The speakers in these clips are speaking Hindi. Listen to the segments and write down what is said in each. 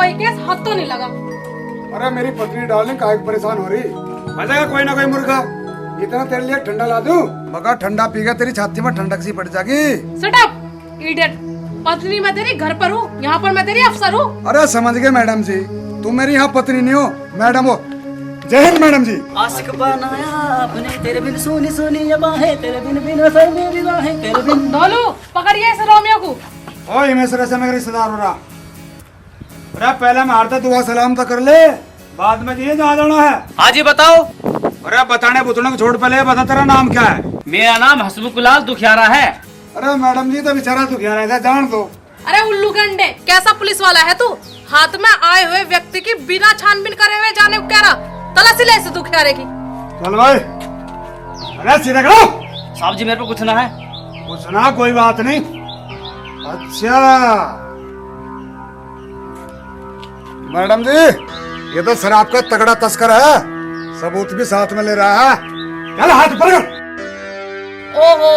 कोई केस हाथ तो नहीं लगा। अरे मेरी पत्नी डार्लिंग काहे परेशान हो रही, आ जाएगा कोई ना कोई मुर्गा। इतना तेरे लिए ठंडा ला दूं, मगर ठंडा पीगा तेरी छाती में ठंडक सी पड़ जाएगी। Shut up idiot. पत्नी मैं तेरी घर पर हूँ, यहाँ पर मैं तेरी अफसर हूँ। अरे समझ गए मैडम जी, तुम मेरी यहाँ पत्नी नहीं हो, मैडम हो। जय हिंद मैडम जी। आशिक बनाया आपने तेरे बिन सोनी सोनी ये बाहें, तेरे बिन बिन वफा मेरी राहें, तेरे बिन। ढोलू पकड़िए इस रोमियो को। ओए मैं से मेरे रिश्तेदार हो रहा। अरे पहले मारता दुआ सलाम तो कर ले, बाद में जी जहाँ जाना है। हाँ जी बताओ। अरे बताने बुतने को छोड़, पहले बता तेरा नाम क्या है। मेरा नाम हसमुखलाल दुखियारा है। अरे मैडम जी तो बेचारा तू क्या रहता है, जान दो। अरे उल्लू गंडे, कैसा पुलिस वाला है तू? हाथ में आए हुए व्यक्ति की बिना छानबीन करे हुए जाने को कह रहा। तलाशी ले इसे दुखियारे की। चल भाई, अरे सीधे करो। साहब जी मेरे पे कुछ ना है। कुछ ना, कोई बात नहीं। अच्छा मैडम जी, ये तो शराब का तगड़ा तस्कर है, सबूत भी साथ में ले रहा है। चल हाथ ऊपर कर। ओहो,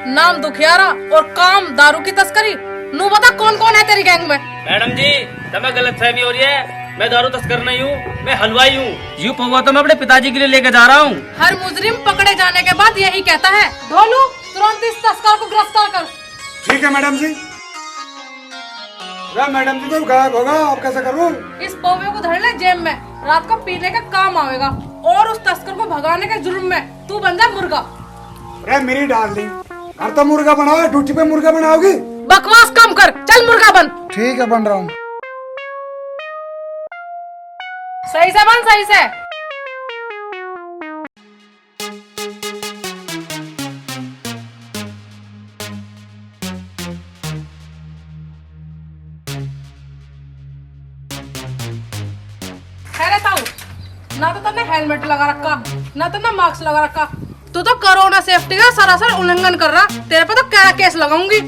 नाम दुखियारा और काम दारू की तस्करी। नू बता कौन कौन है तेरी गैंग में? मैडम जी तुम्हें गलत फहमी हो रही है, मैं दारू तस्कर नहीं हूँ, मैं हलवाई हूँ। यूँ पहुआ तो मैं अपने पिताजी के लिए लेके जा रहा हूँ। हर मुजरिम पकड़े जाने के बाद यही कहता है। ढोलू तुरंत इस तस्कर को गिरफ्तार कर। ठीक है मैडम जी। मैडम जी तो गायब होगा, अब कैसे करूँ? इस पौवे को धर ले जेब में, रात को पीने का काम आएगा। और उस तस्कर को भगाने के जुर्म में तू बन जा मुर्गा। अरे मेरी डार्लिंग, घर तो मुर्गा बनाओ, ड्यूटी पे मुर्गा बनाओगी? बकवास कम कर, चल मुर्गा बन। ठीक है बन रहा हूँ। सही से बन, सही से। ना तो तुमने हेलमेट लगा रखा, ना तुमने मास्क लगा रखा। तू तो कोरोना सेफ्टी का सरासर उल्लंघन कर रहा। तेरे पे तो क्या केस लगाऊंगी।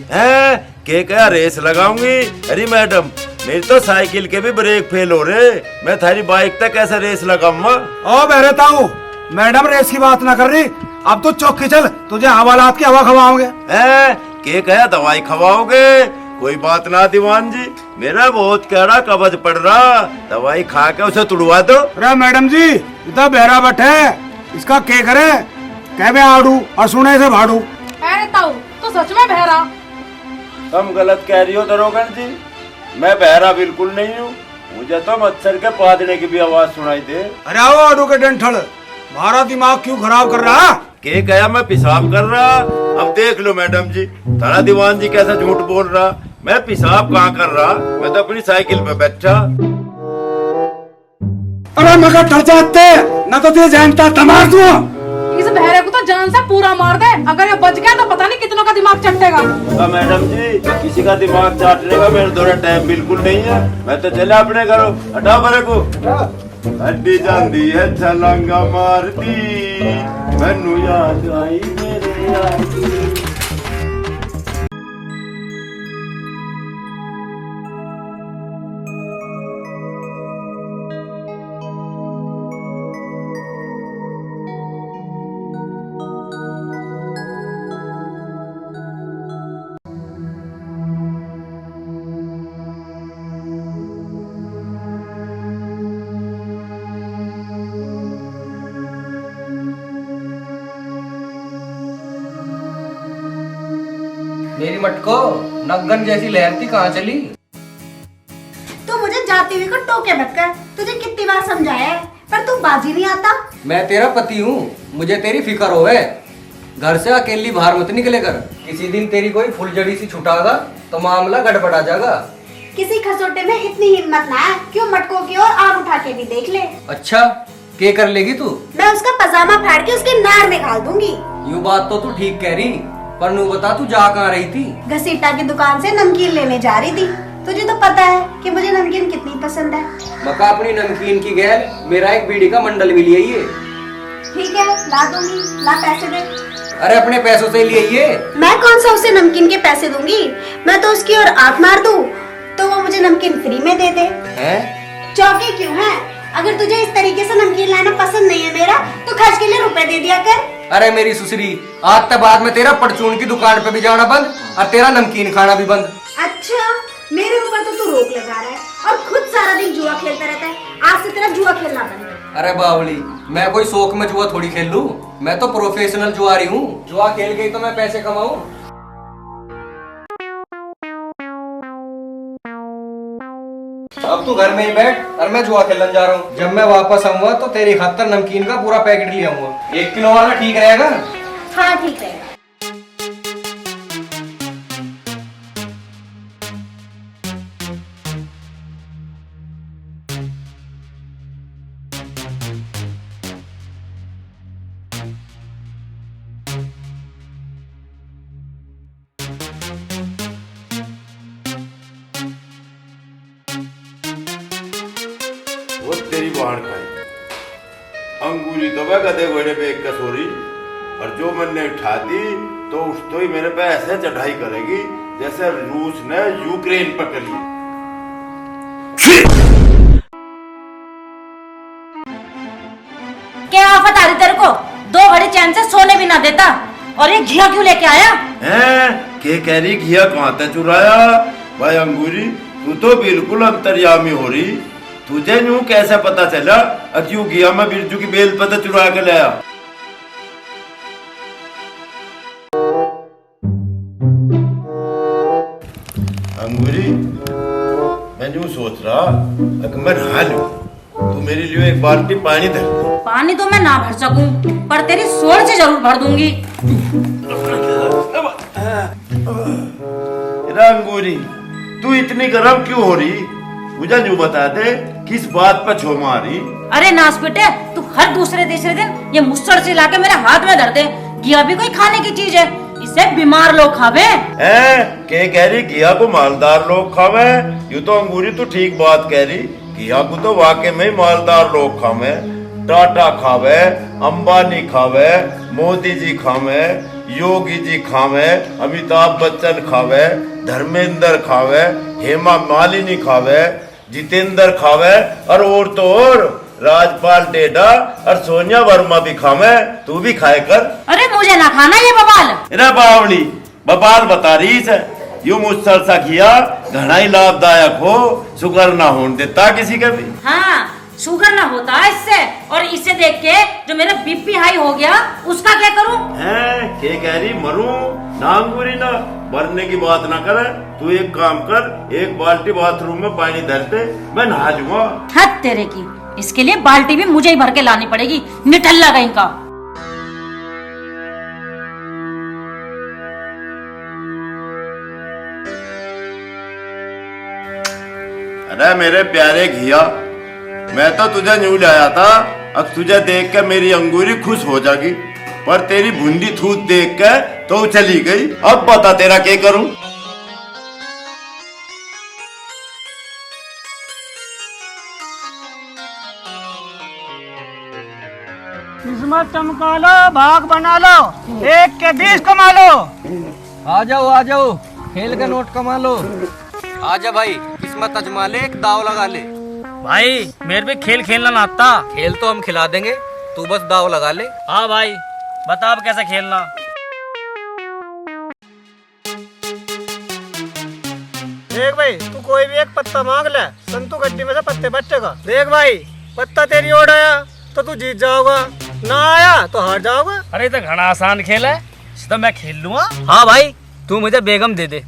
के क्या रेस लगाऊंगी? अरे मैडम, मेरी तो साइकिल के भी ब्रेक फेल हो रहे, मैं थारी बाइक तक कैसे रेस लगाऊंगा? ओ बहरेता हूँ, मैडम रेस की बात ना कर रही। अब तो चौकी चल, तुझे हवालात की हवा खवाओगे। के क्या दवाई खवाओगे? कोई बात ना दीवान जी, मेरा बहुत कड़ा कब्ज पड़ रहा, दवाई खा के उसे तुड़वा दो। अरे मैडम जी, इतना बहरा बट है, इसका क्या करे? कहवे आड़ू और सुने से भाड़ू। तो सच में बहरा? तुम गलत कह रही हो दरोगन जी, मैं बहरा बिल्कुल नहीं हूँ। मुझे तो मच्छर के पादने की भी आवाज सुनाई दे। अरे आओ आड़ू के डंठल, हमारा दिमाग क्यों खराब कर रहा? के कहा मैं पेशाब कर रहा? अब देख लो मैडम जी, थारा दीवान जी कैसा झूठ बोल रहा। मैं पेशाब कहाँ कर रहा, मैं तो अपनी साइकिल पे बैठा। अरे मगर डर जाते न, तो तुझे जानता तमार दूं। इस बहरे को तो जान से पूरा मार दे, अगर ये बच गया तो पता नहीं कितनों का दिमाग चटेगा। मैडम जी, किसी का दिमाग चाटने का मेरे द्वारा टाइम बिल्कुल नहीं है, मैं तो चला अपने घरों। हटाओ मेरे को। हड्डी जाती है छलांगा मारती, मैनू याद आई मेरे यार की। मेरी मटको, नग्गन जैसी लहर थी, कहाँ चली? तू मुझे जाती हुई को टोके मत कर, तुझे कितनी बार समझाया है, पर तू बाजी नहीं आता। मैं तेरा पति हूँ, मुझे तेरी फिक्र होवे। घर से अकेली बाहर मत निकले कर, किसी दिन तेरी कोई फुलझड़ी सी छुटागा तो मामला गड़बड़ा जाएगा। किसी खसोटे में इतनी हिम्मत ना है, क्यों मटको की ओर आग उठा के भी देख ले। अच्छा, क्या कर लेगी तू? मैं उसका पजामा फाड़ के उसके नार में घाल दूंगी। यूँ बात तो तू ठीक कह रही, पर नू बता तू जा कहाँ रही थी? घसीटा की दुकान से नमकीन लेने जा रही थी। तुझे तो पता है कि मुझे नमकीन कितनी पसंद है। मका अपनी नमकीन की गैल मेरा एक बीड़ी का मंडल भी लिए ये। ठीक है, ला दूंगी, ला पैसे दे। अरे अपने पैसों से लिए ये। मैं कौन सा उसे नमकीन के पैसे दूंगी? मैं तो उसकी ओर आंख मार दूं तो वो मुझे नमकीन फ्री में दे दे। हैं? चौके क्यों है? अगर तुझे इस तरीके से नमकीन लाना पसंद नहीं है मेरा, तो खर्च के लिए रुपए दे दिया कर। अरे मेरी सुसरी, आज तक बाद में तेरा परचून की दुकान पे भी जाना बंद और तेरा नमकीन खाना भी बंद। अच्छा, मेरे ऊपर तो तू रोक लगा रहा है और खुद सारा दिन अरे बावली, मैं कोई शौक में जुआ थोड़ी खेल लूं। मैं तो प्रोफेशनल जुआरी हूँ। जुआ खेल के ही तो मैं पैसे कमाऊं। अब तू घर में ही बैठ और मैं जुआ खेलने जा रहा हूँ। जब मैं वापस आऊंगा तो तेरी खातर नमकीन का पूरा पैकेट ले आऊंगा। 1 किलो वाला ठीक रहेगा? हाँ ठीक रहेगा। वो तेरी बाढ़ खाई अंगूरी तो मैं गधे घोड़े पे एक कसोरी, और जो मैंने उठा दी तो उस तो ही मेरे पे ऐसे चढ़ाई करेगी जैसे रूस ने यूक्रेन पर करी। क्या आफत आ रही तेरे को? 2 घड़ी चैन से सोने भी ना देता, और ये घिया क्यों लेके आया? हैं के कह रही घिया कहाँ तक चुराया? भाई अंगूरी तू तो बिल्कुल अंतर्यामी हो रही। तुझे यूं कैसे पता चला अक्यों घिया में बिरजू की बेल पता चुरा के लाया? अंगूरी मैं यूं सोच रहा अगर मैं नहा लूं तू मेरे लिए एक बाल्टी पानी दे। पानी तो मैं ना भर सकूं, पर तेरी सोच से जरूर भर दूंगी। अंगूरी तू इतनी गर्म क्यों हो रही? मुझे यूं बता दे किस बात पर छो मारी? अरे नास बेटे, तू हर दूसरे तीसरे दिन ये मुस्सड़ से लाके मेरे हाथ में धर दे। घिया भी कोई खाने की चीज है, इसे बीमार लोग खावे। के कह रही घिया को मालदार लोग खावे? यूं तो अंगूरी तू ठीक बात कह रही, घिया को तो वाकई में ही मालदार लोग खावे। टाटा खावे, अंबानी खावे, मोदी जी खावे, योगी जी खावे, अमिताभ बच्चन खावे, धर्मेंद्र खावे, हेमा मालिनी खावे, जितेंद्र खावे, और तो और राजपाल डेडा और सोनिया वर्मा भी खावे। तू भी खाए कर। अरे मुझे ना खाना ये बवाल। अरे बावली बवाल बता रही है, यूं मुझसे सा किया घना ही लाभदायक हो, शुगर ना होने देता किसी का भी। हाँ शुगर ना होता इससे, और इसे देख के जो मेरा बीपी हाई हो गया उसका क्या करूं? के कह रही मरूं ना? अंगूरी ना मरने की बात ना करे। तू एक काम कर, एक बाल्टी बाथरूम में पानी धर दे, मैं नहा लूंगा। हद तेरे की, इसके लिए बाल्टी भी मुझे ही भर के लानी पड़ेगी, निठल्ला कहीं का। अरे मेरे प्यारे घिया, मैं तो तुझे न्यू लाया था, अब तुझे देख के मेरी अंगूरी खुश हो जाएगी, पर तेरी भुंडी थूत देख के तो चली गई। अब बता तेरा क्या करूं? किस्मत चमका लो, भाग बना लो, 1 के 20 कमा लो। आ जाओ, खेल के नोट कमा लो। आजा भाई, किस्मत अजमा ले, एक दाव लगा ले। भाई मेरे पे खेल खेलना ना आता। खेल तो हम खिला देंगे, तू बस दाव लगा ले। हाँ भाई बता अब कैसे खेलना। देख भाई, तू कोई भी एक पत्ता मांग ले, संतू गड्डी में से पत्ते बचेगा। देख भाई, पत्ता तेरी ओर आया तो तू जीत जाओगा, ना आया तो हार जाओगा। अरे तो घना आसान खेल है, इसे तो मैं खेल लूंगा। हाँ भाई तू मुझे बेगम दे दे।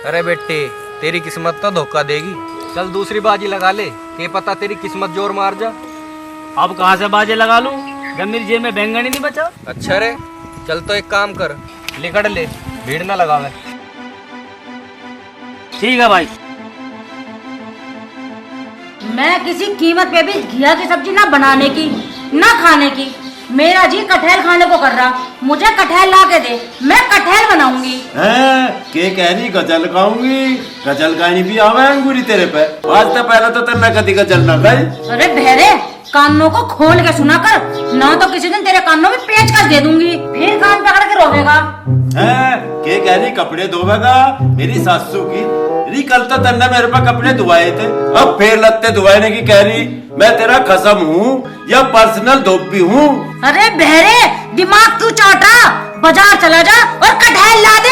अरे बेटे, तेरी किस्मत तो धोखा देगी। चल दूसरी बाजी लगा ले, के पता तेरी किस्मत जोर मार जा। अब कहाँ से बाजे लगा लूं जब मेरी जेब में बैंगन ही नहीं बचा। अच्छा रे, चल तो एक काम कर, लिकड़ ले, भीड़ ना लगावे। ठीक है भाई। मैं किसी कीमत पे भी घिया की सब्जी ना बनाने की ना खाने की। मेरा जी कटहल खाने को कर रहा, मुझे कटहल ला के दे, मैं कटहल बनाऊंगी। के कह रही गजल गाऊंगी? गजल गानी भी आवे अंगूरी तेरे पे? आज तो पहले तो तेरे कदी गजल ना गाई। अरे बहरे, कानों को खोल के सुना कर, ना तो किसी दिन तेरे कानों में पेचकस दे दूंगी, फिर कान पकड़ के रोवेगा। के कह रही कपड़े धोवेगा? मेरी सासू की री कल तो तन्ने मेरे पे कपड़े धुआए थे, अब फिर लत्ते धुआने की कह रही। मैं तेरा खसम हूँ या पर्सनल धोबी हूँ? अरे बहरे, दिमाग तू चौटा, बाजार चला जा और कटहल ला दे।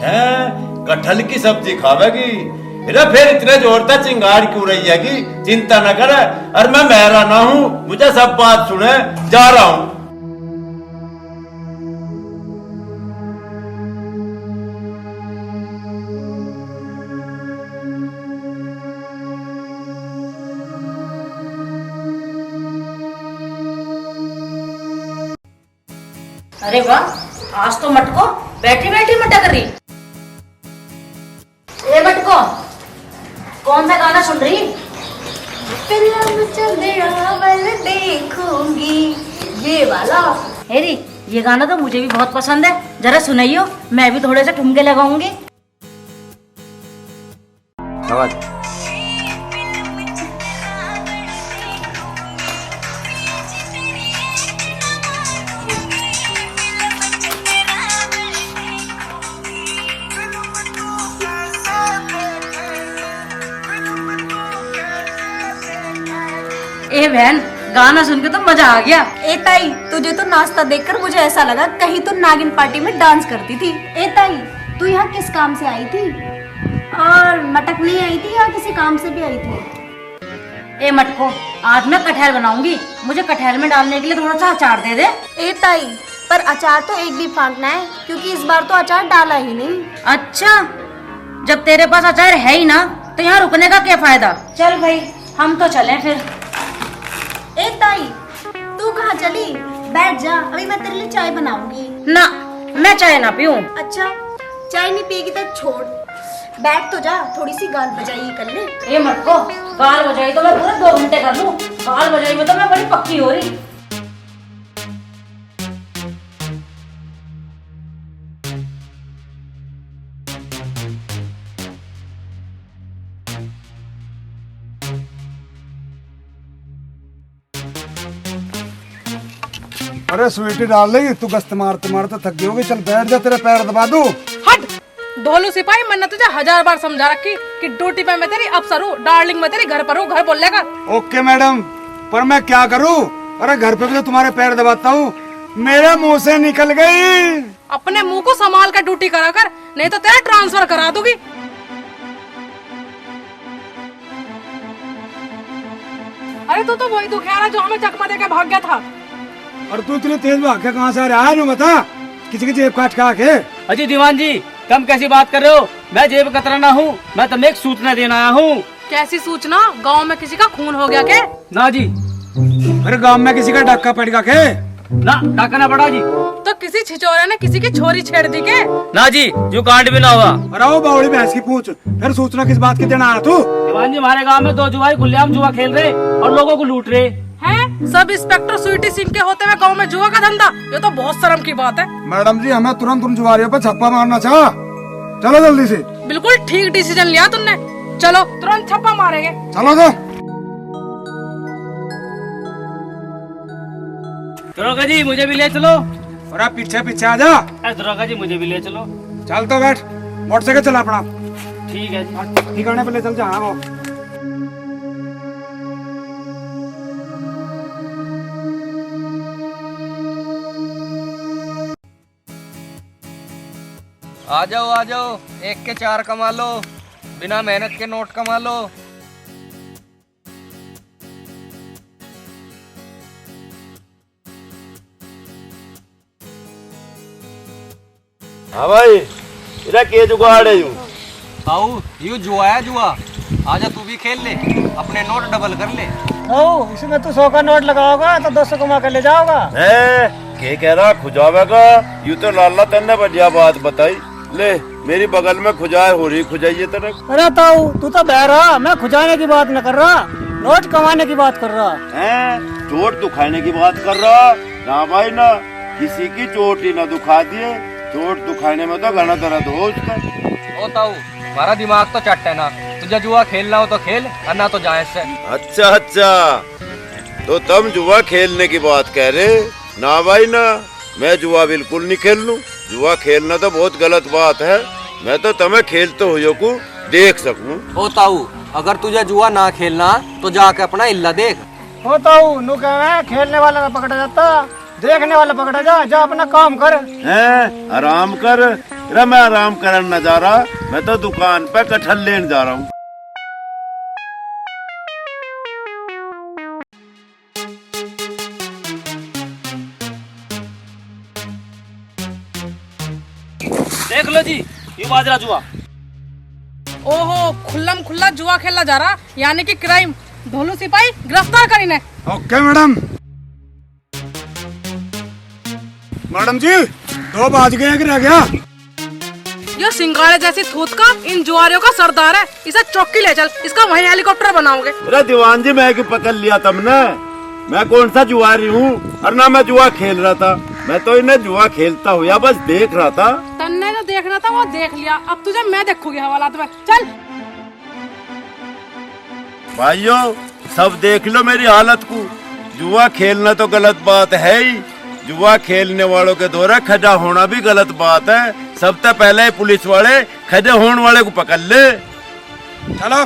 हैं? कटहल की सब्जी खावेगी? अरे फिर इतने जोर तक चिंगार क्यों रही है कि चिंता न करे। अरे मैं मेहरा ना हूँ, मुझे सब बात सुने, जा रहा हूँ। अरे वाह, आज तो मटको बैठी बैठी मटक रही। ए मटको, कौन सा गाना सुन रही? फिल्म चंद्रावल देखूंगी, ये वाला। हेरी, ये गाना तो मुझे भी बहुत पसंद है, जरा सुनाइयो, मैं भी थोड़े से ठुमके लगाऊंगी। ए बहन, गाना सुन के तो मजा आ गया। ए ताई, तुझे तो नाश्ता देखकर मुझे ऐसा लगा कहीं तो नागिन पार्टी में डांस करती थी। ए ताई, तू यहाँ किस काम से आई थी? और मटकने आई थी या किसी काम से भी आई थी? ए मटको, आज मैं कटहल बनाऊंगी, मुझे कटहल में डालने के लिए थोड़ा सा अचार दे दे। ए ताई, पर अचार तो एक भी फाँकना है, क्योंकि इस बार तो अचार डाला ही नहीं। अच्छा, जब तेरे पास अचार है ही ना, तो यहाँ रुकने का क्या फायदा। चल भाई, हम तो चलें फिर। ए ताई, तू कहाँ चली? बैठ जा, अभी मैं तेरे लिए चाय बनाऊंगी। ना, मैं चाय ना पीऊं। अच्छा, चाय नहीं पिएगी तो छोड़, बैठ तो जा, थोड़ी सी गाल बजाई कर ले। ए मटको, गाल बजाई तो मैं पूरे 2 घंटे कर लूं, गाल बजाई में तो मैं बड़ी पक्की हो रही। अरे स्वीटी डाल लेगी, तू गश्त मारते मारते थक गई होगी, चल बैठ जा, तेरे पैर दबा दूं। हट ढोलू सिपाही, मैंने तुझे 1000 बार समझा रखी कि ड्यूटी पे मैं तेरी अफसर हूँ, डार्लिंग मैं तेरी घर पर हूँ, घर बोल लेगा। ओके मैडम, पर मैं क्या करूं? अरे घर पे भी तो तुम्हारे पैर दबाता हूँ, मेरे मुंह से निकल गई। अपने मुंह को संभाल कर ड्यूटी करा कर, नहीं तो तेरा ट्रांसफर करा दूंगी। अरे तू तो वही दुखियारा जो हमें चकमा देके भाग गया था। और तू इतनी तेज भाग के कहाँ से आ रहा है? नु बता, किसी की जेब काट खा के। अजी दीवान जी, तुम कैसी बात कर रहे हो? मैं जेब कतराना हूँ, मैं तुम्हें एक सूचना देना आया हूँ। कैसी सूचना? गांव में किसी का खून हो गया क्या? ना जी। अरे गांव में किसी का डक्का पड़ गया के? ना, डाका ना पड़ा जी। तो किसी छिचोरे ने किसी की छोरी छेड़ दी के? ना जी, जो कांड भी ना हुआ। अरे वो बावड़ी भैंस की पूछ, फिर सूचना किस बात की देना आया तू? दीवान जी, हमारे गांव में 2 जुआरी खुलेआम जुआ खेल रहे और लोगों को लूट रहे हैं। सब इंस्पेक्टर स्वीटी सिंह के होते हुए गांव में जुआ का धंधा, ये तो बहुत शर्म की बात है। मैडम जी, हमें तुरंत उन जुआरियों पर छप्पा मारना चाह, चलो जल्दी से। बिल्कुल ठीक डिसीजन लिया तुमने, चलो तुरंत छप्पा मारेंगे। चलो तो। दरोगा जी, मुझे भी ले चलो। अरे पीछे पीछे आ जा। दरोगा जी, मुझे भी ले चलो। चल तो बैठ, मोटरसाइकिल चला अपना। ठीक है जी। ठिकाने पे ले चल जा। वो आ जाओ, 1 के 4 कमा लो, बिना मेहनत के नोट कमा लो। हाँ भाई, इधर के जुगाड़ है यूं? ताऊ, यू जुआ है जुआ, आजा तू भी खेल ले, अपने नोट डबल कर ले। इसमें तू 100 का नोट लगाओगा तो 200 कमा कर ले जाओगा। के कह रहा खुजावेगा? यूं तो लाला तेने बढ़िया बात बताई। ले, मेरी बगल में खुजाई हो रही, खुजाइए तेरे। अरे ताऊ, तू तो बहरा, मैं खुजाने की बात न कर रहा, नोट कमाने की बात कर रहा है। चोट दुखाने की बात कर रहा? ना भाई ना, किसी की चोट ही ना दुखा दिए, चोट दुखाने में तो घना दर्द हो उसका। ओ ताऊ, हमारा दिमाग तो चट है ना, तुझे जुआ खेलना हो तो खेल, वरना तो जाए से। अच्छा, तो तुम जुआ खेलने की बात कह रहे? ना भाई ना, मैं जुआ बिल्कुल नहीं खेल लूं, जुआ खेलना तो बहुत गलत बात है। मैं तो तुम्हें खेलते हुए को देख सकूं। ओ ताऊ, अगर तुझे जुआ ना खेलना तो जाके अपना इल्ला देख, होता हूँ नु कहे खेलने वाला ना पकड़ा जाता, देखने वाला पकड़ा जा अपना काम कर। हैं आराम कर। अरे मैं आराम करने न जा रहा, मैं तो दुकान पे कटहल लेने जा रहा हूँ। देख लो जी, ये बाजरा जुआ। ओहो, खुल्लम खुल्ला जुआ खेला जा रहा, यानी कि क्राइम। धोलू सिपाही गिरफ्तार करीने। Okay madam. मैडम जी 2 बज गए कि रह गया? ये सिंगाड़े जैसी थूत का इन जुआरियों का सरदार है, इसे चौकी ले चल, इसका वहीं हेलीकॉप्टर बनाओगे। अरे दीवान जी मैं क्यों पकड़ लिया तुमने? मैं कौन सा जुआरी हूँ और ना मैं जुआ खेल रहा था, मैं तो इन्हें जुआ खेलता हूँ या बस देख रहा था। तन्ने जो देखना था वो देख लिया, अब तुझे मैं देखूंगी हवालात में। चल भाइयों सब देख लो मेरी हालत को। जुआ खेलना तो गलत बात है ही, जुआ खेलने वालों के द्वारा खजा होना भी गलत बात है। सबसे पहले पुलिस वाले खजा होने वाले को पकड़ ले। चलो